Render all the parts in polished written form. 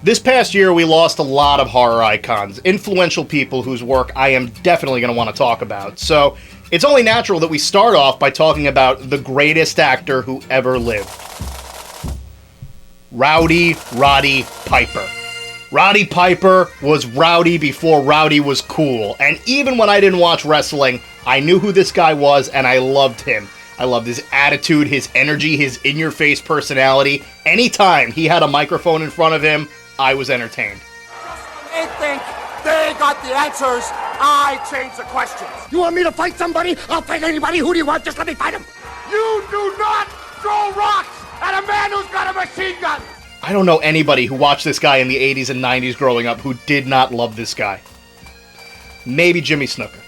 This past year, we lost a lot of horror icons, influential people whose work I am definitely going to want to talk about. So, it's only natural that we start off by talking about the greatest actor who ever lived. Roddy Piper. Roddy Piper was rowdy before rowdy was cool, and even when I didn't watch wrestling, I knew who this guy was and I loved him. I loved his attitude, his energy, his in-your-face personality. Anytime he had a microphone in front of him, I was entertained. They think they got the answers. I change the questions. You want me to fight somebody? I'll fight anybody. Who do you want? Just let me fight him. You do not throw rocks at a man who's got a machine gun. I don't know anybody who watched this guy in the 80s and 90s growing up who did not love this guy. Maybe Jimmy Snuka.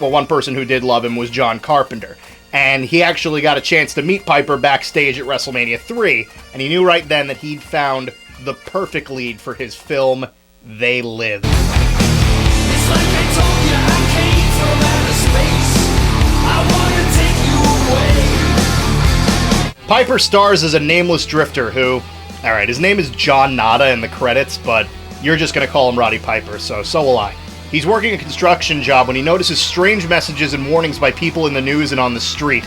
Well, one person who did love him was John Carpenter. And he actually got a chance to meet Piper backstage at WrestleMania 3, and he knew right then that he'd found the perfect lead for his film, They Live. It's like I told you, I came from outer space. I wanna take you away. Piper stars as a nameless drifter who, alright, his name is John Nada in the credits, but you're just gonna call him Roddy Piper, so will I. He's working a construction job when he notices strange messages and warnings by people in the news and on the street.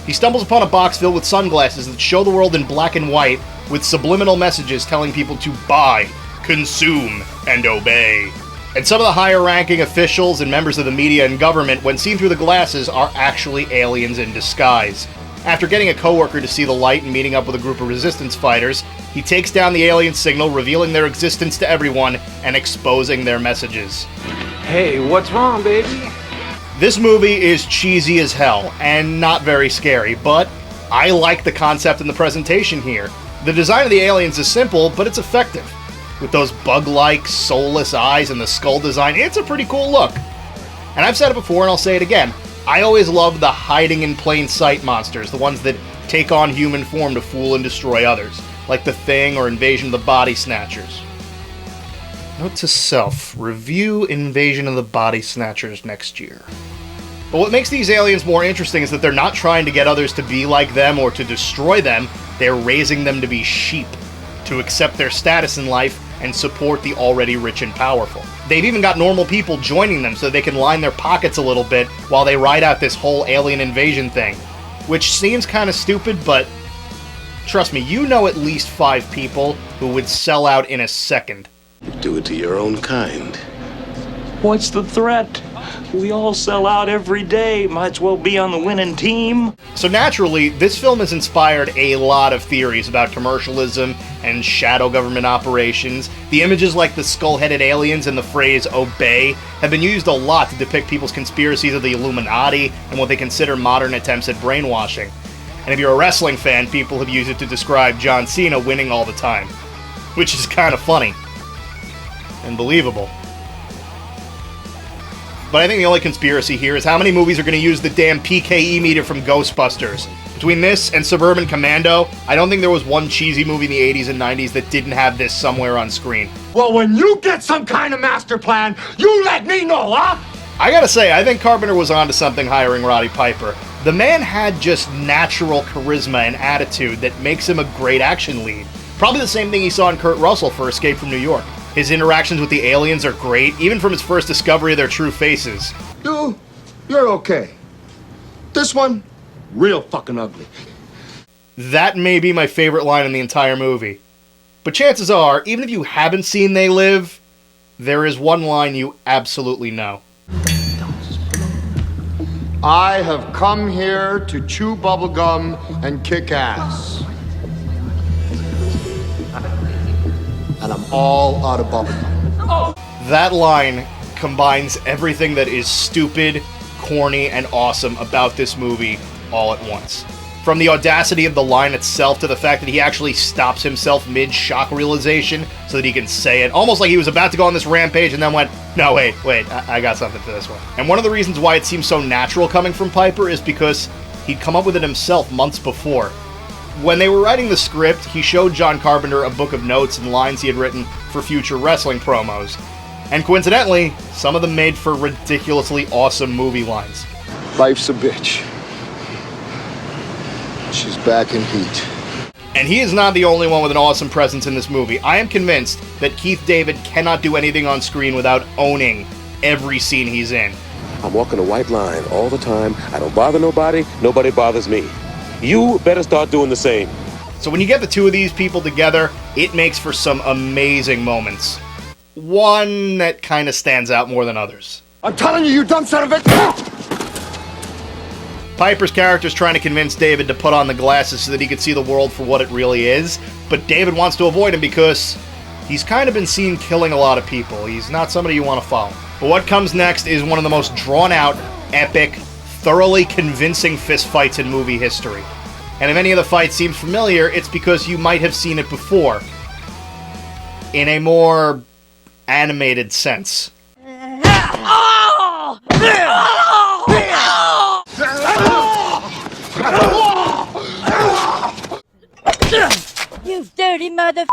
He stumbles upon a box filled with sunglasses that show the world in black and white with subliminal messages telling people to buy, consume, and obey. And some of the higher-ranking officials and members of the media and government, when seen through the glasses, are actually aliens in disguise. After getting a coworker to see the light and meeting up with a group of resistance fighters, he takes down the alien signal, revealing their existence to everyone and exposing their messages. Hey, what's wrong, baby? This movie is cheesy as hell, and not very scary, but I like the concept and the presentation here. The design of the aliens is simple, but it's effective. With those bug-like, soulless eyes and the skull design, it's a pretty cool look. And I've said it before, and I'll say it again. I always love the hiding in plain sight monsters, the ones that take on human form to fool and destroy others, like The Thing or Invasion of the Body Snatchers. Note to self, review Invasion of the Body Snatchers next year. But what makes these aliens more interesting is that they're not trying to get others to be like them or to destroy them, they're raising them to be sheep, to accept their status in life and support the already rich and powerful. They've even got normal people joining them so they can line their pockets a little bit while they ride out this whole alien invasion thing. Which seems kind of stupid, but trust me, you know at least 5 people who would sell out in a second. Do it to your own kind. What's the threat? We all sell out every day. Might as well be on the winning team. So naturally, this film has inspired a lot of theories about commercialism and shadow government operations. The images like the skull-headed aliens and the phrase obey have been used a lot to depict people's conspiracies of the Illuminati and what they consider modern attempts at brainwashing. And if you're a wrestling fan, people have used it to describe John Cena winning all the time. Which is kind of funny. And believable. But I think the only conspiracy here is how many movies are going to use the damn PKE meter from Ghostbusters. Between this and Suburban Commando, I don't think there was one cheesy movie in the 80s and 90s that didn't have this somewhere on screen. Well, when you get some kind of master plan, you let me know, huh? I gotta say, I think Carpenter was onto something hiring Roddy Piper. The man had just natural charisma and attitude that makes him a great action lead. Probably the same thing he saw in Kurt Russell for Escape from New York. His interactions with the aliens are great, even from his first discovery of their true faces. You're okay. This one, real fucking ugly. That may be my favorite line in the entire movie. But chances are, even if you haven't seen They Live, there is one line you absolutely know. I have come here to chew bubblegum and kick ass. And I'm all out of bubblegum. That line combines everything that is stupid, corny, and awesome about this movie all at once. From the audacity of the line itself to the fact that he actually stops himself mid-shock realization so that he can say it, almost like he was about to go on this rampage and then went, no, wait, I got something for this one. And one of the reasons why it seems so natural coming from Piper is because he'd come up with it himself months before. When they were writing the script, he showed John Carpenter a book of notes and lines he had written for future wrestling promos. And coincidentally, some of them made for ridiculously awesome movie lines. Life's a bitch. She's back in heat. And he is not the only one with an awesome presence in this movie. I am convinced that Keith David cannot do anything on screen without owning every scene he's in. I'm walking a white line all the time. I don't bother nobody. Nobody bothers me. You better start doing the same. So when you get the two of these people together, it makes for some amazing moments. One that kind of stands out more than others. I'm telling you, you dumb son of a... Piper's character is trying to convince David to put on the glasses so that he could see the world for what it really is, but David wants to avoid him because he's kind of been seen killing a lot of people. He's not somebody you want to follow. But what comes next is one of the most drawn-out, epic, thoroughly convincing fistfights in movie history. And if any of the fights seem familiar, it's because you might have seen it before. In a more animated sense. You dirty mother...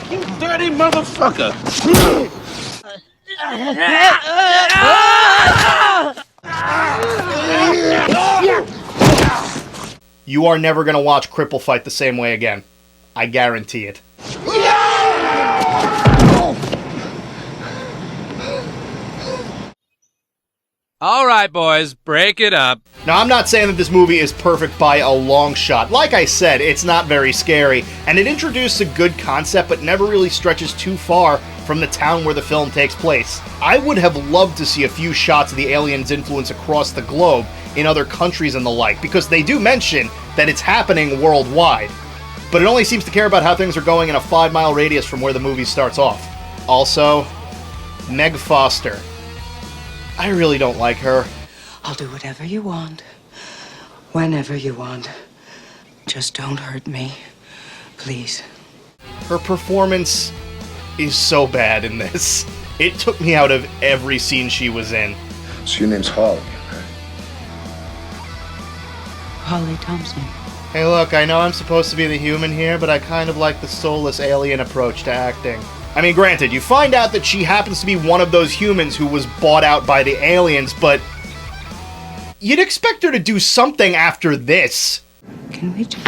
You dirty motherfucker! You are never going to watch Cripple fight the same way again. I guarantee it. All right, boys, break it up. Now, I'm not saying that this movie is perfect by a long shot. Like I said, it's not very scary, and it introduces a good concept but never really stretches too far from the town where the film takes place. I would have loved to see a few shots of the aliens' influence across the globe in other countries and the like, because they do mention that it's happening worldwide. But it only seems to care about how things are going in a 5-mile radius from where the movie starts off. Also, Meg Foster. I really don't like her. I'll do whatever you want, whenever you want. Just don't hurt me, please. Her performance is so bad in this. It took me out of every scene she was in. So your name's Holly, right? Holly Thompson. Hey look, I know I'm supposed to be the human here, but I kind of like the soulless alien approach to acting. I mean, granted, you find out that she happens to be one of those humans who was bought out by the aliens, but you'd expect her to do something after this. Can we just...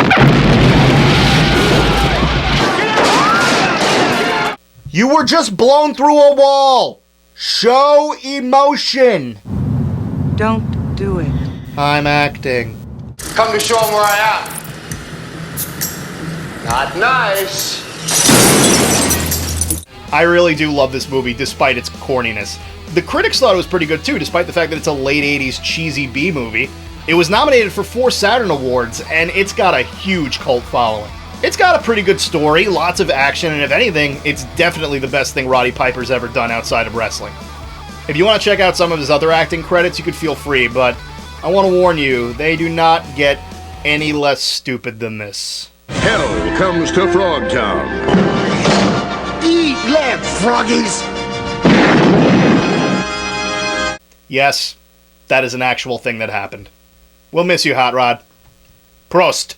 You were just blown through a wall! Show emotion! Don't do it. I'm acting. Come to show him where I am. Not nice. I really do love this movie, despite its corniness. The critics thought it was pretty good too, despite the fact that it's a late 80s cheesy B movie. It was nominated for 4 Saturn Awards, and it's got a huge cult following. It's got a pretty good story, lots of action, and if anything, it's definitely the best thing Roddy Piper's ever done outside of wrestling. If you want to check out some of his other acting credits, you could feel free, but I want to warn you, they do not get any less stupid than this. Hell comes to Frogtown. Eat lead, froggies! Yes, that is an actual thing that happened. We'll miss you, Hot Rod. Prost!